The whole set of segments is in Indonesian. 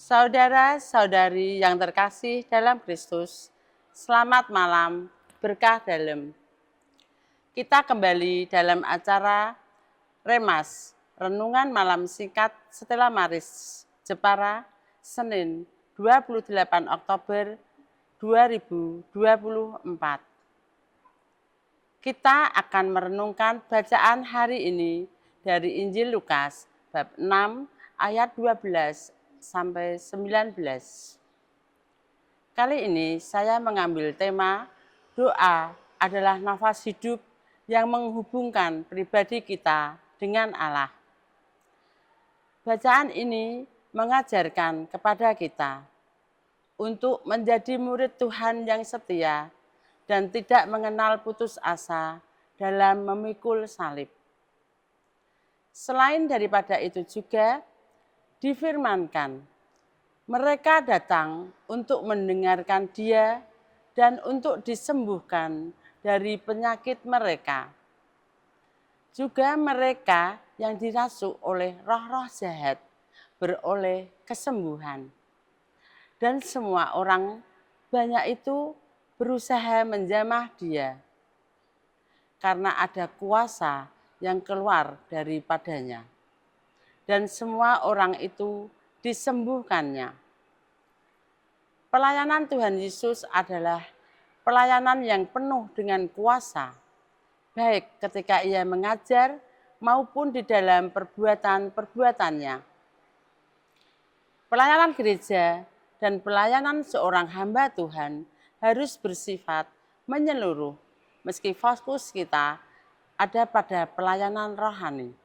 Saudara-saudari yang terkasih dalam Kristus, selamat malam, berkah dalam. Kita kembali dalam acara Remas, Renungan Malam Singkat Stella Maris, Jepara, Senin 28 Oktober 2024. Kita akan merenungkan bacaan hari ini dari Injil Lukas, bab 6 ayat 12 sampai 19. Kali ini saya mengambil tema doa adalah nafas hidup yang menghubungkan pribadi kita dengan Allah. Bacaan ini mengajarkan kepada kita untuk menjadi murid Tuhan yang setia dan tidak mengenal putus asa dalam memikul salib. Selain daripada itu juga difirmankan, mereka datang untuk mendengarkan Dia dan untuk disembuhkan dari penyakit mereka. Juga mereka yang dirasuk oleh roh-roh jahat beroleh kesembuhan. Dan semua orang banyak itu berusaha menjamah Dia, karena ada kuasa yang keluar daripadanya. Dan semua orang itu disembuhkannya. Pelayanan Tuhan Yesus adalah pelayanan yang penuh dengan kuasa, baik ketika Ia mengajar maupun di dalam perbuatan-perbuatannya. Pelayanan gereja dan pelayanan seorang hamba Tuhan harus bersifat menyeluruh, meski fokus kita ada pada pelayanan rohani.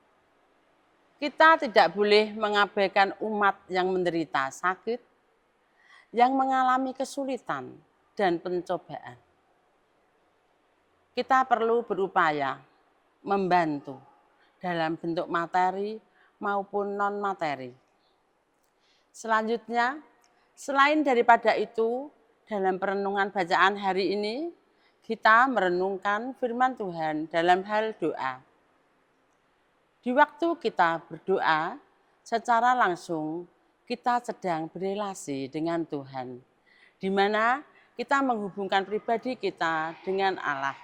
Kita tidak boleh mengabaikan umat yang menderita sakit, yang mengalami kesulitan dan pencobaan. Kita perlu berupaya membantu dalam bentuk materi maupun non-materi. Selanjutnya, selain daripada itu, dalam perenungan bacaan hari ini, kita merenungkan firman Tuhan dalam hal doa. Di waktu kita berdoa, secara langsung kita sedang berelasi dengan Tuhan, di mana kita menghubungkan pribadi kita dengan Allah.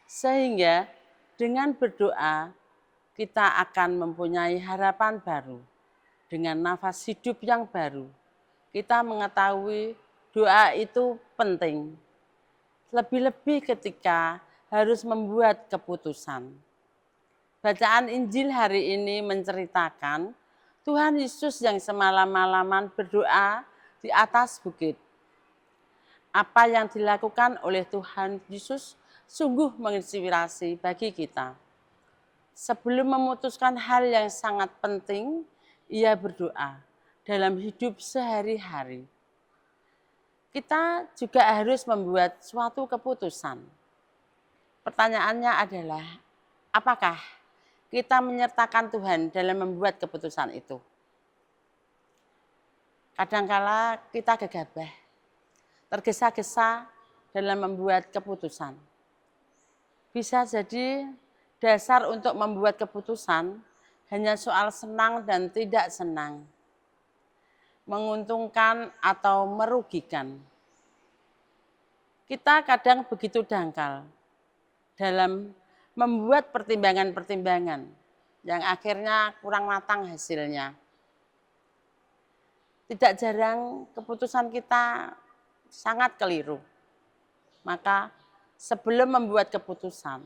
Sehingga dengan berdoa, kita akan mempunyai harapan baru, dengan nafas hidup yang baru. Kita mengetahui doa itu penting, lebih-lebih ketika harus membuat keputusan. Bacaan Injil hari ini menceritakan Tuhan Yesus yang semalam-malaman berdoa di atas bukit. Apa yang dilakukan oleh Tuhan Yesus sungguh menginspirasi bagi kita. Sebelum memutuskan hal yang sangat penting, Ia berdoa dalam hidup sehari-hari. Kita juga harus membuat suatu keputusan. Pertanyaannya adalah, apakah kita menyertakan Tuhan dalam membuat keputusan itu? Kadangkala kita gegabah, tergesa-gesa dalam membuat keputusan. Bisa jadi dasar untuk membuat keputusan hanya soal senang dan tidak senang, menguntungkan atau merugikan. Kita kadang begitu dangkal dalam membuat pertimbangan-pertimbangan yang akhirnya kurang matang hasilnya. Tidak jarang keputusan kita sangat keliru. Maka sebelum membuat keputusan,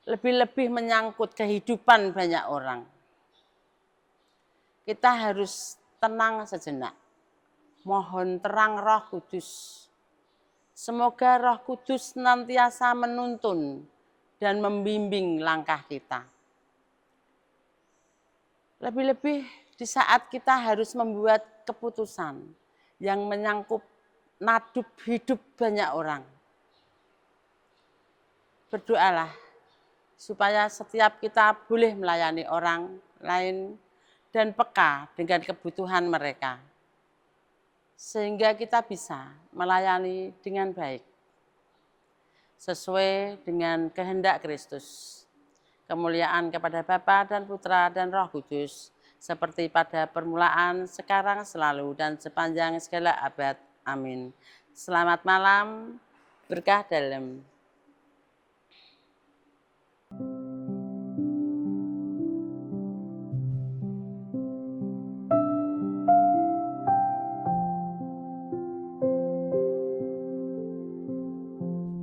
lebih-lebih menyangkut kehidupan banyak orang, kita harus tenang sejenak. Mohon terang Roh Kudus. Semoga Roh Kudus senantiasa menuntun dan membimbing langkah kita. Lebih-lebih di saat kita harus membuat keputusan yang menyangkut nasib hidup banyak orang. Berdoalah supaya setiap kita boleh melayani orang lain dan peka dengan kebutuhan mereka, sehingga kita bisa melayani dengan baik, sesuai dengan kehendak Kristus. Kemuliaan kepada Bapa dan Putra dan Roh Kudus, seperti pada permulaan, sekarang, selalu, dan sepanjang segala abad. Amin. Selamat malam, berkah dalam.